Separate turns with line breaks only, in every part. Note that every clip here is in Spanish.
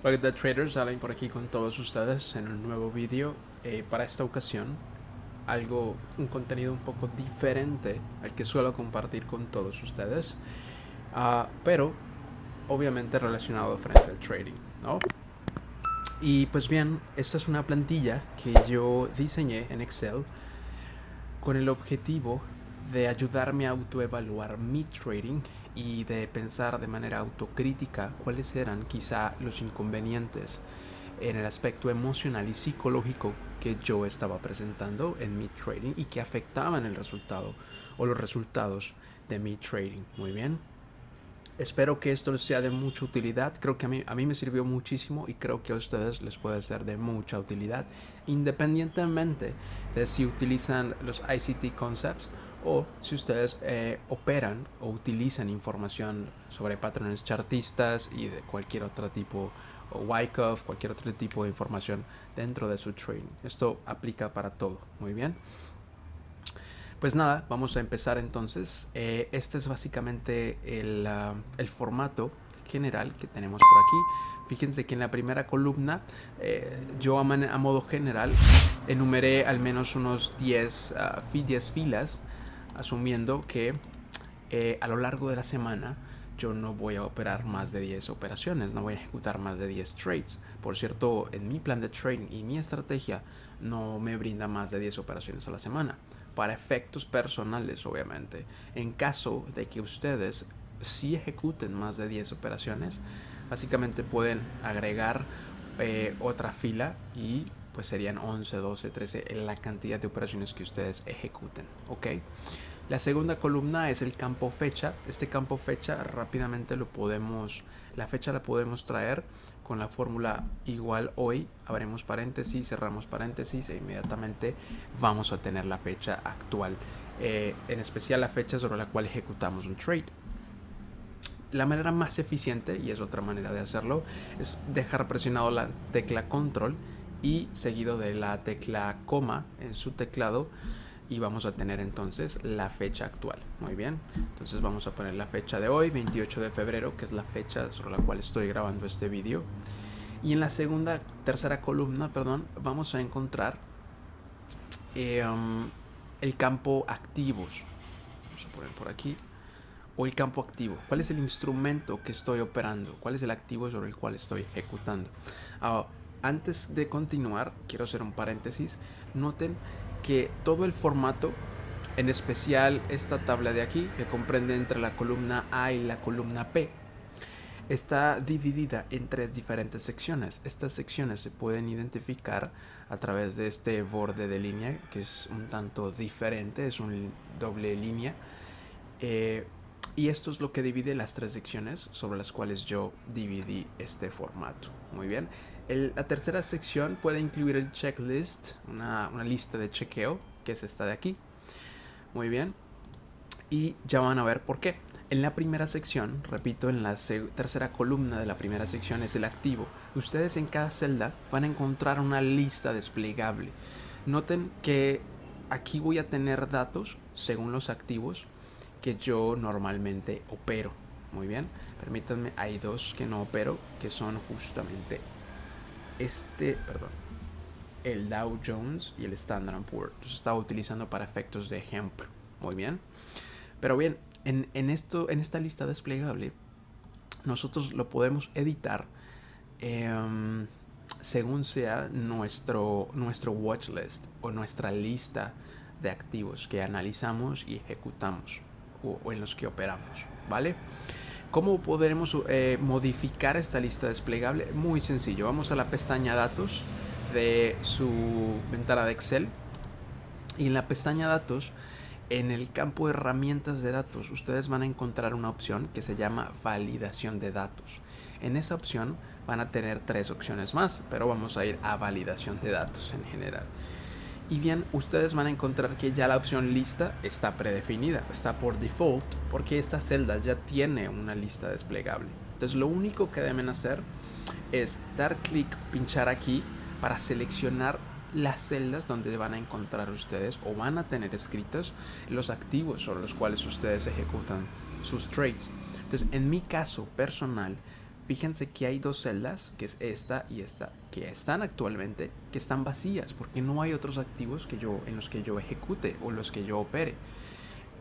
Hola, ¿qué tal, traders? Alan por aquí con todos ustedes en un nuevo vídeo. Para esta ocasión, un contenido un poco diferente al que suelo compartir con todos ustedes, pero obviamente relacionado frente al trading, ¿no? Y pues bien, esta es una plantilla que yo diseñé en Excel con el objetivo de ayudarme a autoevaluar mi trading y de pensar de manera autocrítica cuáles eran quizá los inconvenientes en el aspecto emocional y psicológico que yo estaba presentando en mi trading y que afectaban el resultado o los resultados de mi trading. Muy bien. Espero que esto les sea de mucha utilidad. Creo que a mí me sirvió muchísimo y creo que a ustedes les puede ser de mucha utilidad, independientemente de si utilizan los ICT concepts o si ustedes operan o utilizan información sobre patrones chartistas y de cualquier otro tipo, o Wyckoff, cualquier otro tipo de información dentro de su trading. Esto aplica para todo. Muy bien. Pues nada, vamos a empezar entonces. Este es básicamente el formato general que tenemos por aquí. Fíjense que en la primera columna yo a modo general enumeré al menos unos 10 filas, asumiendo que a lo largo de la semana yo no voy a operar más de 10 operaciones, no voy a ejecutar más de 10 trades. Por cierto, en mi plan de trading y mi estrategia no me brinda más de 10 operaciones a la semana. Para efectos personales, obviamente. En caso de que ustedes sí ejecuten más de 10 operaciones, básicamente pueden agregar otra fila y pues serían 11, 12, 13 en la cantidad de operaciones que ustedes ejecuten, ¿ok? La segunda columna es el campo fecha. Este campo fecha rápidamente la fecha la podemos traer con la fórmula igual hoy, abrimos paréntesis, cerramos paréntesis e inmediatamente vamos a tener la fecha actual, en especial la fecha sobre la cual ejecutamos un trade. La manera más eficiente, y es otra manera de hacerlo, es dejar presionado la tecla control y seguido de la tecla coma en su teclado, y vamos a tener entonces la fecha actual. Muy bien, entonces vamos a poner la fecha de hoy, 28 de febrero, que es la fecha sobre la cual estoy grabando este vídeo. Y en la tercera columna, vamos a encontrar el campo activos. Vamos a poner por aquí. O el campo activo. ¿Cuál es el instrumento que estoy operando? ¿Cuál es el activo sobre el cual estoy ejecutando? Antes de continuar, quiero hacer un paréntesis. Noten que todo el formato, en especial esta tabla de aquí, que comprende entre la columna A y la columna P, está dividida en 3 diferentes secciones. Estas secciones se pueden identificar a través de este borde de línea, que es un tanto diferente, es un doble línea. Y esto es lo que divide las 3 secciones sobre las cuales yo dividí este formato. Muy bien. La tercera sección puede incluir el checklist, una lista de chequeo, que es esta de aquí. Muy bien. Y ya van a ver por qué. En la primera sección, repito, en la tercera columna de la primera sección es el activo. Ustedes en cada celda van a encontrar una lista desplegable. Noten que aquí voy a tener datos según los activos que yo normalmente opero. Muy bien, permítanme, hay dos que no opero, que son justamente el Dow Jones y el Standard Poor's. Los estaba utilizando para efectos de ejemplo. Muy bien, pero bien, en esta lista desplegable nosotros lo podemos editar según sea nuestro watch list o nuestra lista de activos que analizamos y ejecutamos o en los que operamos, ¿vale? ¿Cómo podremos modificar esta lista desplegable? Muy sencillo. Vamos a la pestaña Datos de su ventana de Excel. Y en la pestaña Datos, en el campo de herramientas de datos, ustedes van a encontrar una opción que se llama Validación de datos. En esa opción van a tener 3 opciones más, pero vamos a ir a Validación de datos en general. Y bien, ustedes van a encontrar que ya la opción lista está predefinida, está por default, porque esta celda ya tiene una lista desplegable. Entonces lo único que deben hacer es dar clic, pinchar aquí para seleccionar las celdas donde van a encontrar ustedes o van a tener escritos los activos sobre los cuales ustedes ejecutan sus trades. Entonces, en mi caso personal, fíjense que hay dos celdas, que es esta y esta, que están actualmente, que están vacías, porque no hay otros activos en los que yo ejecute o los que yo opere.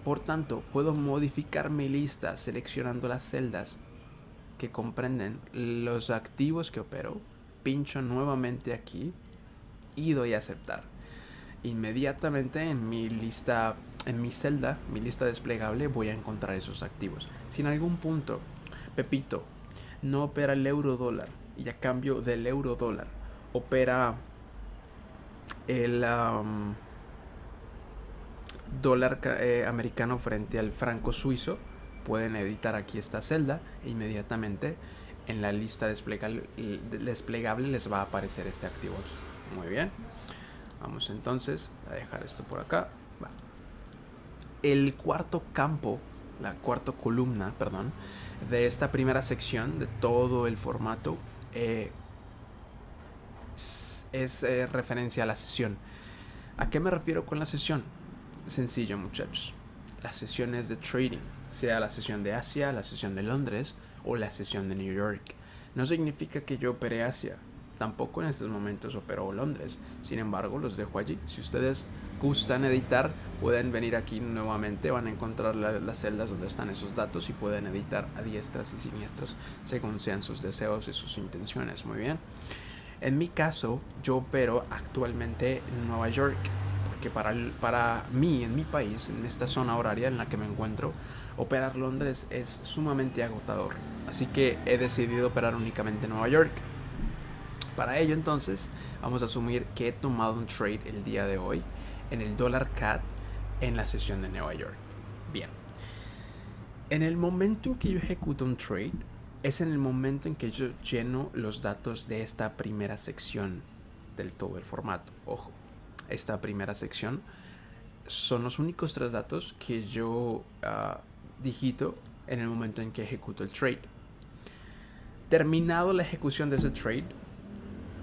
Por tanto, puedo modificar mi lista seleccionando las celdas que comprenden los activos que opero, pincho nuevamente aquí y doy a aceptar. Inmediatamente en mi lista desplegable, voy a encontrar esos activos. Si en algún punto Pepito no opera el euro dólar y a cambio del euro dólar opera el dólar americano frente al franco suizo, pueden editar aquí esta celda e inmediatamente en la lista desplegable les va a aparecer este activo aquí. Muy bien, vamos entonces a dejar esto por acá. Va. El cuarto campo, la cuarta columna, perdón, de esta primera sección de todo el formato es referencia a la sesión. ¿A qué me refiero con la sesión? Sencillo, muchachos. Las sesiones de trading, sea la sesión de Asia, la sesión de Londres o la sesión de New York, no significa que yo opere Asia. Tampoco en estos momentos opero Londres. Sin embargo, los dejo allí. Si ustedes gustan editar, pueden venir aquí nuevamente. Van a encontrar las celdas donde están esos datos y pueden editar a diestras y siniestras según sean sus deseos y sus intenciones. Muy bien. En mi caso, yo opero actualmente en Nueva York, porque para mí, en mi país, en esta zona horaria en la que me encuentro, operar Londres es sumamente agotador. Así que he decidido operar únicamente en Nueva York. Para ello, entonces, vamos a asumir que he tomado un trade el día de hoy en el dólar CAD en la sesión de Nueva York. Bien. En el momento en que yo ejecuto un trade, es en el momento en que yo lleno los datos de esta primera sección del todo el formato. Ojo, esta primera sección son los únicos 3 datos que yo digito en el momento en que ejecuto el trade. Terminado la ejecución de ese trade,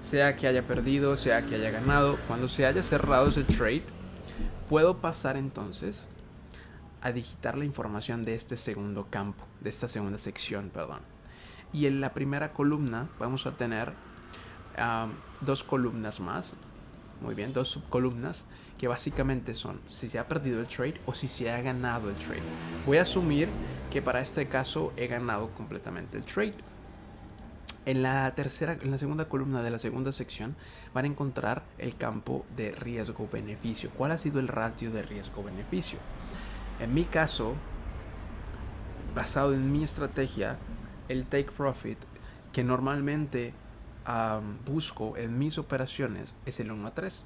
sea que haya perdido, sea que haya ganado, cuando se haya cerrado ese trade, puedo pasar entonces a digitar la información de este segundo campo, de esta segunda sección, perdón. Y en la primera columna vamos a tener 2 columnas más. Muy bien, 2 subcolumnas que básicamente son si se ha perdido el trade o si se ha ganado el trade. Voy a asumir que para este caso he ganado completamente el trade. En la segunda columna de la segunda sección van a encontrar el campo de riesgo-beneficio. ¿Cuál ha sido el ratio de riesgo-beneficio? En mi caso, basado en mi estrategia, el take profit que normalmente busco en mis operaciones es el 1:3.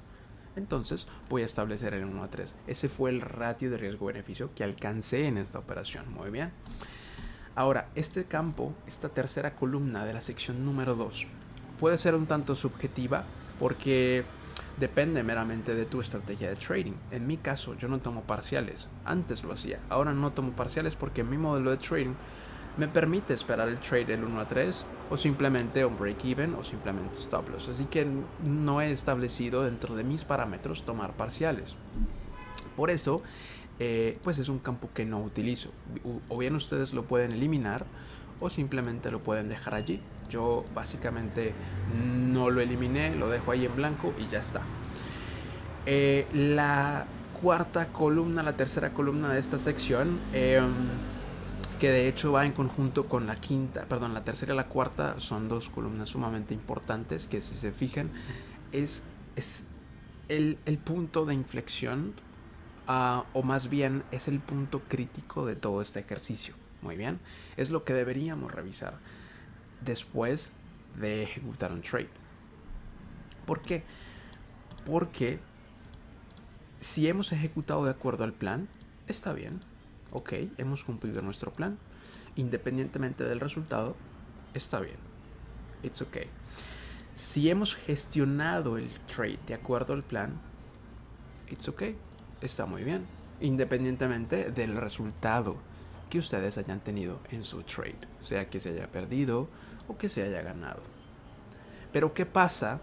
Entonces voy a establecer el 1:3. Ese fue el ratio de riesgo-beneficio que alcancé en esta operación. Muy bien. Ahora, este campo, esta tercera columna de la sección número 2, puede ser un tanto subjetiva porque depende meramente de tu estrategia de trading. En mi caso, yo no tomo parciales. Antes lo hacía. Ahora no tomo parciales porque mi modelo de trading me permite esperar el trade del 1:3 o simplemente un break-even o simplemente stop loss. Así que no he establecido dentro de mis parámetros tomar parciales. Por eso, pues es un campo que no utilizo. O bien ustedes lo pueden eliminar o simplemente lo pueden dejar allí. Yo básicamente no lo eliminé, lo dejo ahí en blanco y ya está. La cuarta columna, la tercera columna de esta sección, que de hecho va en conjunto con la quinta, perdón, la tercera y la cuarta son 2 columnas sumamente importantes que, si se fijan, es el punto de inflexión, o más bien es el punto crítico de todo este ejercicio. Muy bien, es lo que deberíamos revisar después de ejecutar un trade. ¿Por qué? Porque si hemos ejecutado de acuerdo al plan, está bien. Ok, hemos cumplido nuestro plan. Independientemente del resultado, está bien. It's okay. Si hemos gestionado el trade de acuerdo al plan, it's okay. Está muy bien. Independientemente del resultado que ustedes hayan tenido en su trade, sea que se haya perdido o que se haya ganado. Pero ¿qué pasa?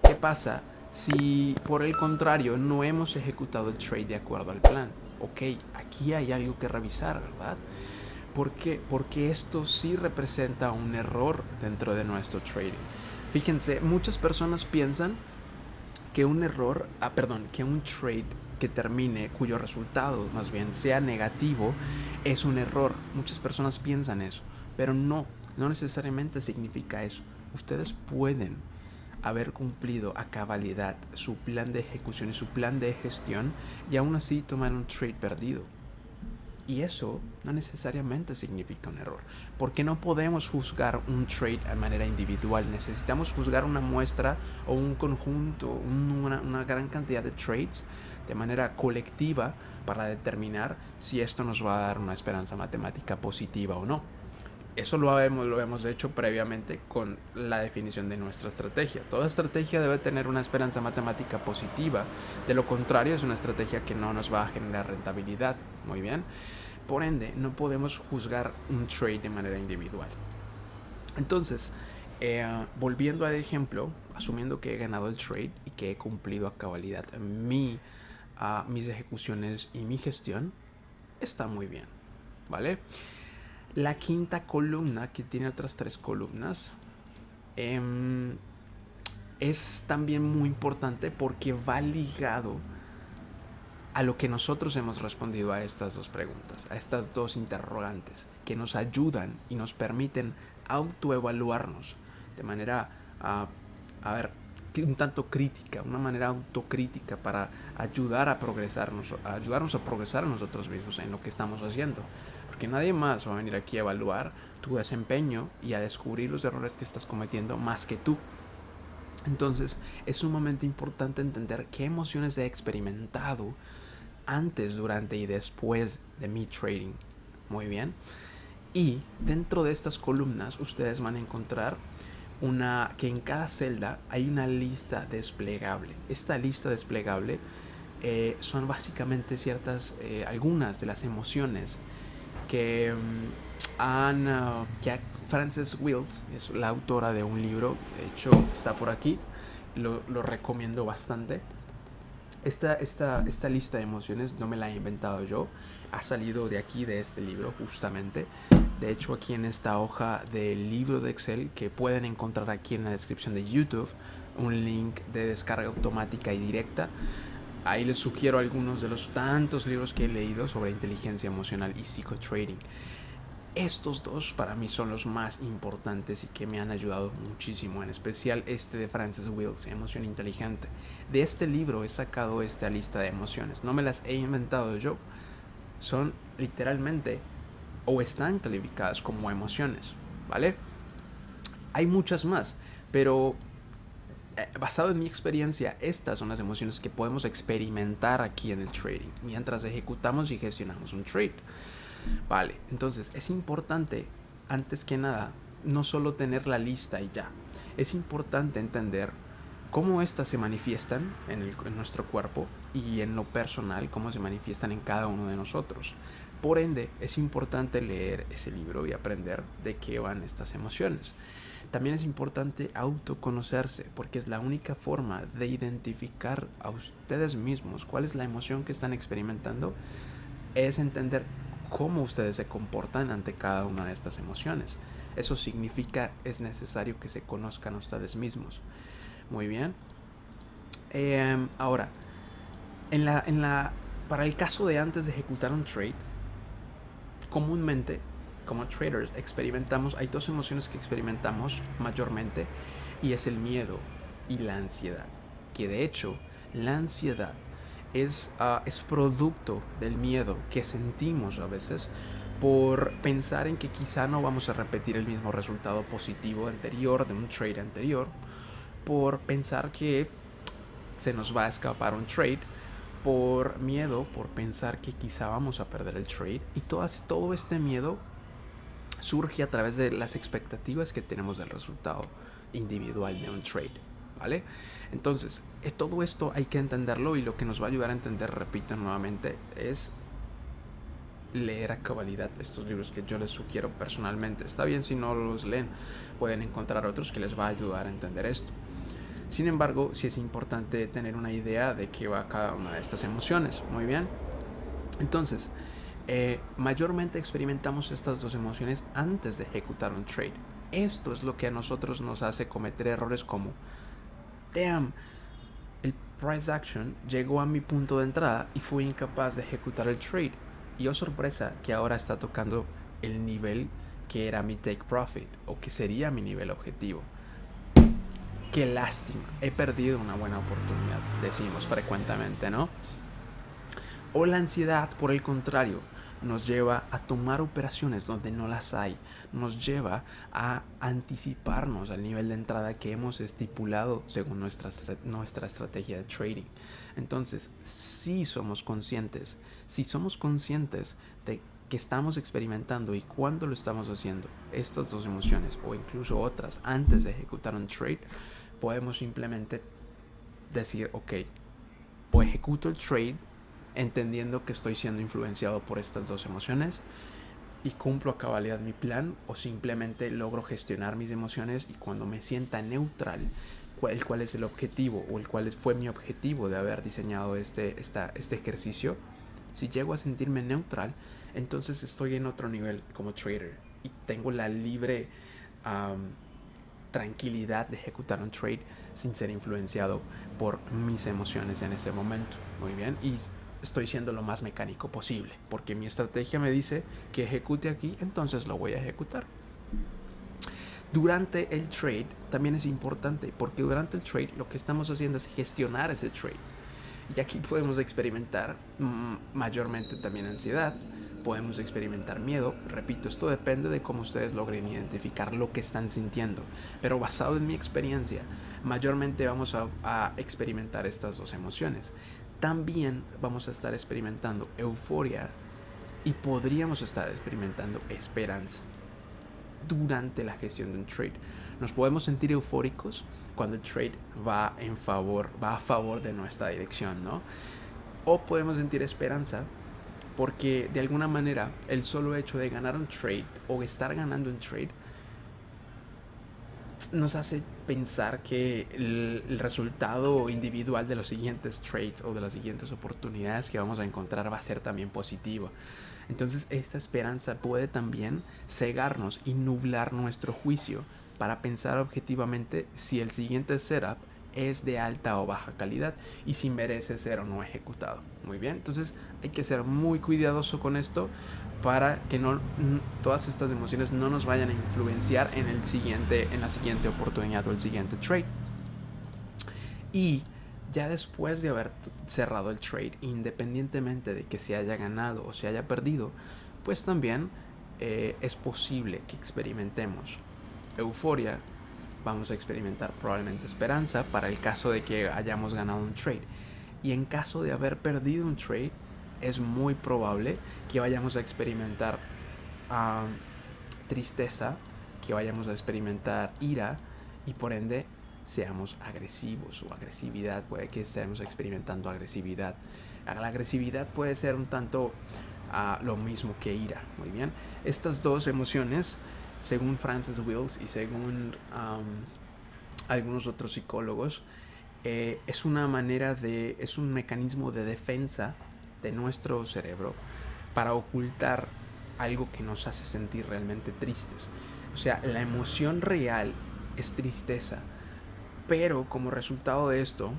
¿Qué pasa si por el contrario no hemos ejecutado el trade de acuerdo al plan? Ok, aquí hay algo que revisar, ¿verdad? ¿Por qué? Porque esto sí representa un error dentro de nuestro trading. Fíjense, muchas personas piensan que un error, que un trade que termine, cuyo resultado más bien sea negativo, es un error. Muchas personas piensan eso, pero no necesariamente significa eso. Ustedes pueden haber cumplido a cabalidad su plan de ejecución y su plan de gestión y aún así tomar un trade perdido. Y eso no necesariamente significa un error, porque no podemos juzgar un trade de manera individual. Necesitamos juzgar una muestra o un conjunto, una gran cantidad de trades de manera colectiva para determinar si esto nos va a dar una esperanza matemática positiva o no. Eso lo hemos hecho previamente con la definición de nuestra estrategia. Toda estrategia debe tener una esperanza matemática positiva. De lo contrario, es una estrategia que no nos va a generar rentabilidad. Muy bien. Por ende, no podemos juzgar un trade de manera individual. Entonces, volviendo al ejemplo, asumiendo que he ganado el trade y que he cumplido a cabalidad mis ejecuciones y mi gestión, está muy bien, ¿vale? La quinta columna, que tiene otras 3 columnas, es también muy importante porque va ligado a lo que nosotros hemos respondido a estas 2 preguntas, a estas 2 interrogantes, que nos ayudan y nos permiten autoevaluarnos de manera, un tanto crítica, una manera autocrítica para ayudarnos a progresar nosotros mismos en lo que estamos haciendo. Porque nadie más va a venir aquí a evaluar tu desempeño y a descubrir los errores que estás cometiendo más que tú. Entonces es sumamente importante entender qué emociones he experimentado antes, durante y después de mi trading. Muy bien. Y dentro de estas columnas ustedes van a encontrar que en cada celda hay una lista desplegable. Esta lista desplegable son básicamente algunas de las emociones que Frances Wills, es la autora de un libro, de hecho está por aquí, lo recomiendo bastante. Esta lista de emociones no me la he inventado yo, ha salido de aquí, de este libro justamente. De hecho, aquí en esta hoja del libro de Excel, que pueden encontrar aquí en la descripción de YouTube, un link de descarga automática y directa. Ahí les sugiero algunos de los tantos libros que he leído sobre inteligencia emocional y psicotrading. Estos 2 para mí son los más importantes y que me han ayudado muchísimo, en especial este de Frances Wills, Emoción Inteligente. De este libro he sacado esta lista de emociones, no me las he inventado yo, son literalmente o están calificadas como emociones, ¿vale? Hay muchas más, pero basado en mi experiencia, estas son las emociones que podemos experimentar aquí en el trading mientras ejecutamos y gestionamos un trade. Vale, entonces es importante, antes que nada, no solo tener la lista y ya. Es importante entender cómo estas se manifiestan en nuestro cuerpo y en lo personal, cómo se manifiestan en cada uno de nosotros. Por ende, es importante leer ese libro y aprender de qué van estas emociones. También es importante autoconocerse, porque es la única forma de identificar a ustedes mismos cuál es la emoción que están experimentando, es entender cómo ustedes se comportan ante cada una de estas emociones. Eso significa, es necesario que se conozcan a ustedes mismos. Muy bien. Ahora, para el caso de antes de ejecutar un trade, comúnmente, como traders, hay 2 emociones que experimentamos mayormente, y es el miedo y la ansiedad. Que de hecho, la ansiedad es producto del miedo que sentimos a veces por pensar en que quizá no vamos a repetir el mismo resultado positivo anterior de un trade anterior, por pensar que se nos va a escapar un trade, por miedo, por pensar que quizá vamos a perder el trade, y todo este miedo surge a través de las expectativas que tenemos del resultado individual de un trade, ¿vale? Entonces, todo esto hay que entenderlo, y lo que nos va a ayudar a entender, repito nuevamente, es leer a cabalidad estos libros que yo les sugiero personalmente. Está bien si no los leen, pueden encontrar otros que les va a ayudar a entender esto. Sin embargo, sí es importante tener una idea de qué va cada una de estas emociones. Muy bien. Entonces, mayormente experimentamos estas dos emociones antes de ejecutar un trade. Esto es lo que a nosotros nos hace cometer errores como, damn, el price action llegó a mi punto de entrada y fui incapaz de ejecutar el trade. Y oh sorpresa, que ahora está tocando el nivel que era mi take profit o que sería mi nivel objetivo. Qué lástima, he perdido una buena oportunidad, decimos frecuentemente, ¿no? O la ansiedad, por el contrario, nos lleva a tomar operaciones donde no las hay, nos lleva a anticiparnos al nivel de entrada que hemos estipulado según nuestra estrategia de trading. Entonces, si somos conscientes de que estamos experimentando y cuándo lo estamos haciendo, estas dos emociones o incluso otras antes de ejecutar un trade, podemos simplemente decir, ok, o ejecuto el trade entendiendo que estoy siendo influenciado por estas dos emociones y cumplo a cabalidad mi plan, o simplemente logro gestionar mis emociones y cuando me sienta neutral, cuál es el objetivo o el cuál fue mi objetivo de haber diseñado este ejercicio, si llego a sentirme neutral, entonces estoy en otro nivel como trader y tengo la libre tranquilidad de ejecutar un trade sin ser influenciado por mis emociones en ese momento. Muy bien, y estoy siendo lo más mecánico posible porque mi estrategia me dice que ejecute aquí, entonces lo voy a ejecutar. Durante el trade también es importante porque durante el trade lo que estamos haciendo es gestionar ese trade y aquí podemos experimentar mayormente también ansiedad, podemos experimentar miedo. Repito, esto depende de cómo ustedes logren identificar lo que están sintiendo, pero basado en mi experiencia, mayormente vamos a experimentar estas dos emociones. También vamos a estar experimentando euforia y podríamos estar experimentando esperanza durante la gestión de un trade. Nos podemos sentir eufóricos cuando el trade va a favor de nuestra dirección, ¿no? O podemos sentir esperanza porque de alguna manera el solo hecho de ganar un trade o estar ganando un trade nos hace pensar que el resultado individual de los siguientes trades o de las siguientes oportunidades que vamos a encontrar va a ser también positivo. Entonces esta esperanza puede también cegarnos y nublar nuestro juicio para pensar objetivamente si el siguiente setup es de alta o baja calidad y si merece ser o no ejecutado. Muy bien, entonces hay que ser muy cuidadoso con esto para que todas estas emociones no nos vayan a influenciar en la siguiente oportunidad o el siguiente trade. Y ya después de haber cerrado el trade, independientemente de que se haya ganado o se haya perdido, pues también es posible que experimentemos euforia, vamos a experimentar probablemente esperanza para el caso de que hayamos ganado un trade. Y en caso de haber perdido un trade, es muy probable que vayamos a experimentar tristeza, que vayamos a experimentar ira y por ende seamos agresivos o agresividad. Puede que estemos experimentando agresividad. La agresividad puede ser un tanto lo mismo que ira. Muy bien, estas dos emociones, según Francis Wills y según algunos otros psicólogos, es un mecanismo de defensa de nuestro cerebro para ocultar algo que nos hace sentir realmente tristes. O sea, la emoción real es tristeza, pero como resultado de esto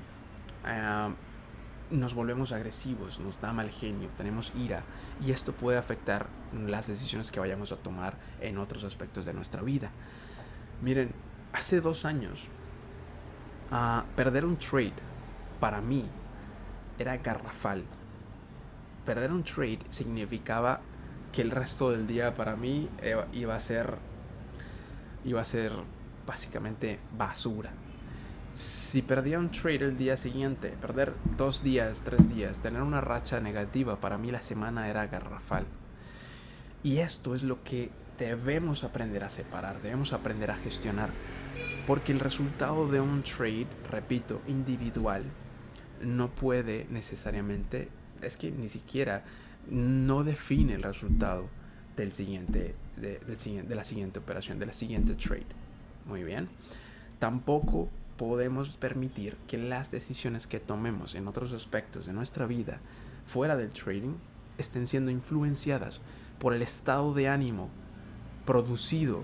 nos volvemos agresivos, nos da mal genio, tenemos ira y esto puede afectar las decisiones que vayamos a tomar en otros aspectos de nuestra vida. Miren, hace 2 años perder un trade para mí era garrafal. Perder un trade significaba que el resto del día para mí iba a ser básicamente basura. Si perdía un trade el día siguiente, perder 2 días, 3 días, tener una racha negativa, para mí la semana era garrafal. Y esto es lo que debemos aprender a separar, debemos aprender a gestionar, porque el resultado de un trade, repito, individual, no puede necesariamente, es que ni siquiera no define el resultado de la siguiente operación, de la siguiente trade. Muy bien. Tampoco podemos permitir que las decisiones que tomemos en otros aspectos de nuestra vida fuera del trading estén siendo influenciadas por el estado de ánimo producido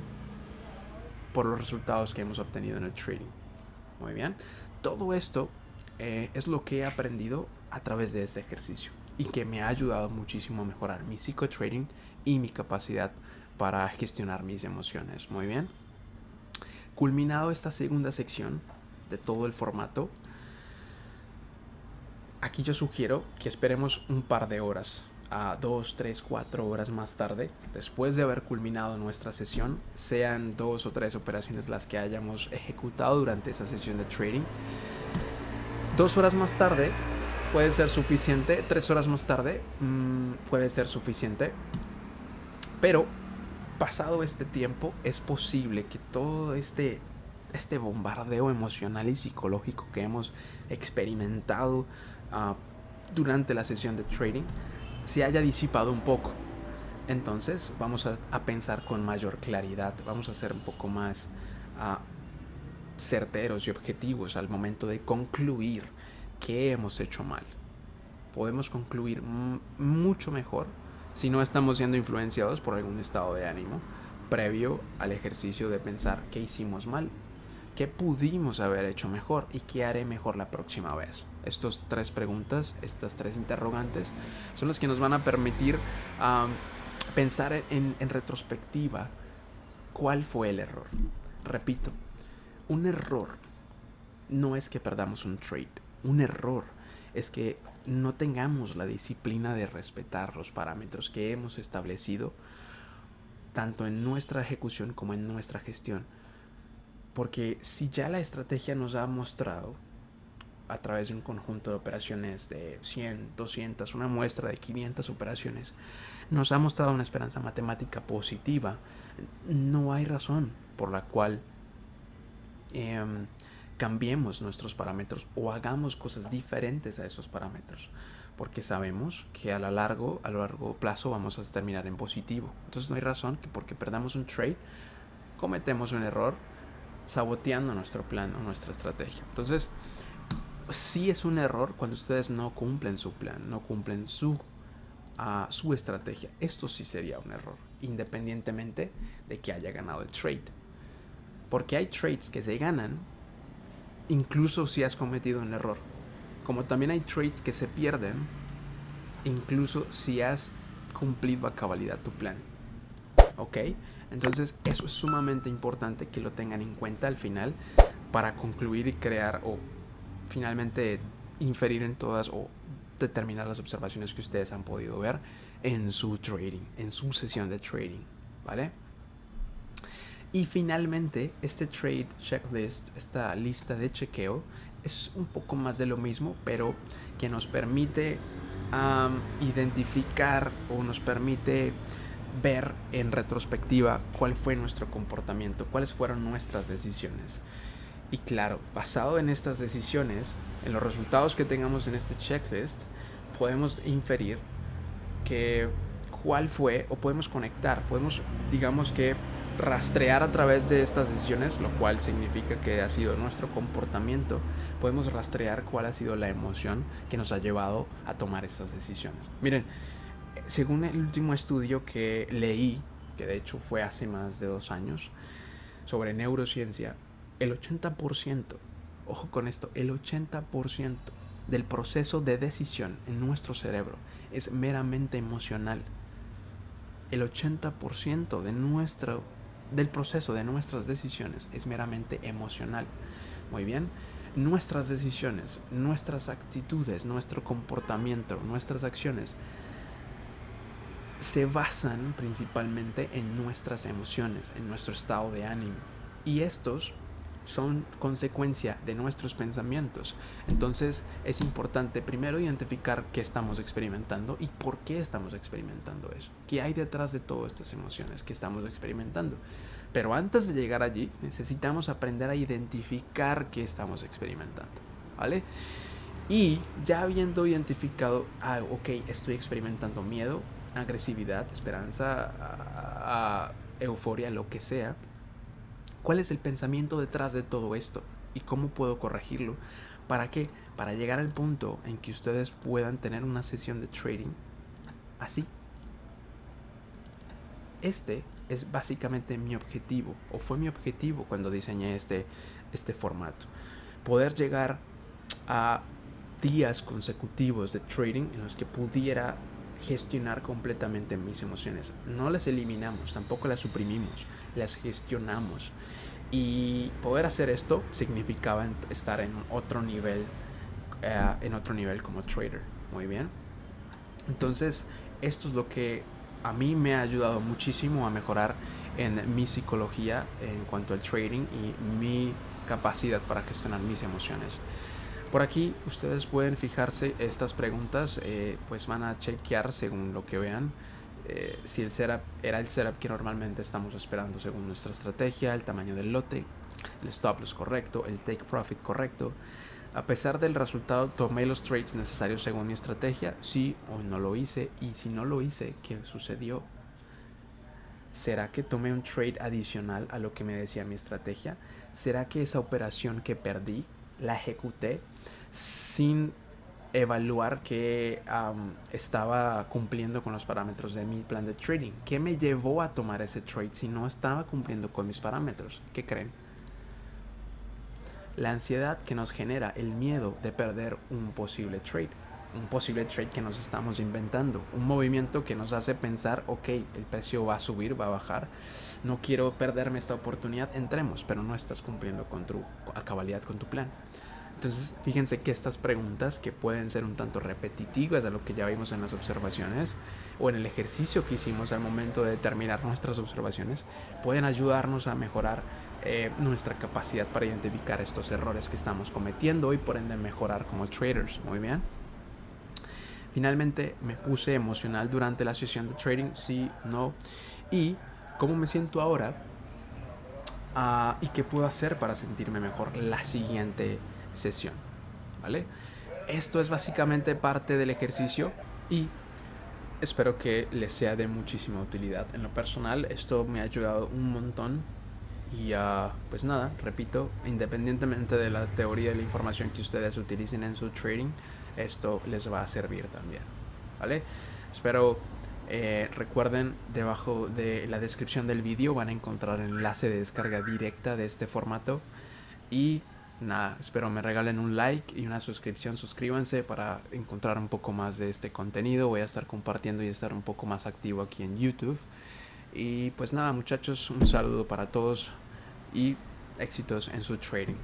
por los resultados que hemos obtenido en el trading. Muy bien. Todo esto es lo que he aprendido a través de este ejercicio y que me ha ayudado muchísimo a mejorar mi psicotrading y mi capacidad para gestionar mis emociones. Muy bien. Culminado esta segunda sección de todo el formato, aquí yo sugiero que esperemos un par de horas, a 2, 3, 4 horas más tarde, después de haber culminado nuestra sesión, sean 2 o 3 operaciones las que hayamos ejecutado durante esa sesión de trading. 2 horas más tarde puede ser suficiente, 3 horas más tarde puede ser suficiente, pero pasado este tiempo es posible que todo este bombardeo emocional y psicológico que hemos experimentado durante la sesión de trading se haya disipado un poco. Entonces vamos a pensar con mayor claridad, vamos a ser un poco más certeros y objetivos al momento de concluir qué hemos hecho mal. Podemos concluir mucho mejor si no estamos siendo influenciados por algún estado de ánimo previo al ejercicio de pensar qué hicimos mal, qué pudimos haber hecho mejor y qué haré mejor la próxima vez. Estas 3 preguntas, estas 3 interrogantes son las que nos van a permitir pensar en retrospectiva cuál fue el error. Repito, un error no es que perdamos un trade. Un error es que no tengamos la disciplina de respetar los parámetros que hemos establecido tanto en nuestra ejecución como en nuestra gestión. Porque si ya la estrategia nos ha mostrado a través de un conjunto de operaciones de 100, 200, una muestra de 500 operaciones, nos ha mostrado una esperanza matemática positiva, no hay razón por la cual cambiemos nuestros parámetros o hagamos cosas diferentes a esos parámetros, porque sabemos que a lo largo plazo vamos a terminar en positivo. Entonces no hay razón que porque perdamos un trade cometemos un error saboteando nuestro plan o nuestra estrategia. Entonces sí es un error cuando ustedes no cumplen su plan, no cumplen su estrategia. Esto sí sería un error, independientemente de que haya ganado el trade, porque hay trades que se ganan incluso si has cometido un error, como también hay trades que se pierden incluso si has cumplido a cabalidad tu plan. ¿Ok? Entonces eso es sumamente importante que lo tengan en cuenta al final para concluir y crear o finalmente inferir en todas o determinar las observaciones que ustedes han podido ver en su trading, en su sesión de trading, ¿vale? Y finalmente, este trade checklist, esta lista de chequeo, es un poco más de lo mismo, pero que nos permite identificar o nos permite ver en retrospectiva cuál fue nuestro comportamiento, cuáles fueron nuestras decisiones. Y claro, basado en estas decisiones, en los resultados que tengamos en este checklist, podemos inferir que cuál fue, o podemos conectar, podemos, digamos que, rastrear a través de estas decisiones, lo cual significa que ha sido nuestro comportamiento, podemos rastrear cuál ha sido la emoción que nos ha llevado a tomar estas decisiones. Miren, según el último estudio que leí, que de hecho fue hace más de 2 años, sobre neurociencia, el 80%, ojo con esto, el 80% del proceso de decisión en nuestro cerebro es meramente emocional. El 80% del proceso de nuestras decisiones es meramente emocional. Muy bien, nuestras decisiones, nuestras actitudes, nuestro comportamiento, nuestras acciones se basan principalmente en nuestras emociones, en nuestro estado de ánimo. Y estos son consecuencia de nuestros pensamientos. Entonces es importante primero identificar qué estamos experimentando y por qué estamos experimentando eso. ¿Qué hay detrás de todas estas emociones que estamos experimentando? Pero antes de llegar allí, necesitamos aprender a identificar qué estamos experimentando, ¿vale? Y ya habiendo identificado, ok, estoy experimentando miedo, agresividad, esperanza, euforia, lo que sea. ¿Cuál es el pensamiento detrás de todo esto? ¿Y cómo puedo corregirlo? ¿Para qué? Para llegar al punto en que ustedes puedan tener una sesión de trading así. Este es básicamente mi objetivo, o fue mi objetivo cuando diseñé este formato. Poder llegar a días consecutivos de trading en los que pudiera gestionar completamente mis emociones. No las eliminamos, tampoco las suprimimos, las gestionamos. Y poder hacer esto significaba estar en otro nivel como trader. Muy bien. Entonces, esto es lo que a mí me ha ayudado muchísimo a mejorar en mi psicología en cuanto al trading y mi capacidad para gestionar mis emociones. Por aquí ustedes pueden fijarse estas preguntas, pues van a chequear según lo que vean si el setup era el setup que normalmente estamos esperando según nuestra estrategia, el tamaño del lote, el stop loss correcto, el take profit correcto. A pesar del resultado, tomé los trades necesarios según mi estrategia, sí o no lo hice, y si no lo hice, ¿qué sucedió? ¿Será que tomé un trade adicional a lo que me decía mi estrategia? ¿Será que esa operación que perdí la ejecuté sin evaluar que estaba cumpliendo con los parámetros de mi plan de trading? ¿Qué me llevó a tomar ese trade si no estaba cumpliendo con mis parámetros? ¿Qué creen? La ansiedad que nos genera el miedo de perder un posible trade que nos estamos inventando, un movimiento que nos hace pensar, ok, el precio va a subir, va a bajar, no quiero perderme esta oportunidad, entremos, pero no estás cumpliendo a cabalidad con tu plan. Entonces, fíjense que estas preguntas, que pueden ser un tanto repetitivas a lo que ya vimos en las observaciones o en el ejercicio que hicimos al momento de determinar nuestras observaciones, pueden ayudarnos a mejorar nuestra capacidad para identificar estos errores que estamos cometiendo y por ende mejorar como traders. Muy bien. Finalmente me puse emocional durante la sesión de trading, sí, no, y cómo me siento ahora y qué puedo hacer para sentirme mejor la siguiente sesión, ¿vale? Esto es básicamente parte del ejercicio y espero que les sea de muchísima utilidad. En lo personal, esto me ha ayudado un montón y pues nada, repito, independientemente de la teoría y la información que ustedes utilicen en su trading, esto les va a servir también, ¿vale? Espero recuerden, debajo de la descripción del vídeo van a encontrar el enlace de descarga directa de este formato y nada, espero me regalen un like y una suscripción. Suscríbanse para encontrar un poco más de este contenido. Voy a estar compartiendo y estar un poco más activo aquí en YouTube. Y pues nada, muchachos, un saludo para todos y éxitos en su trading.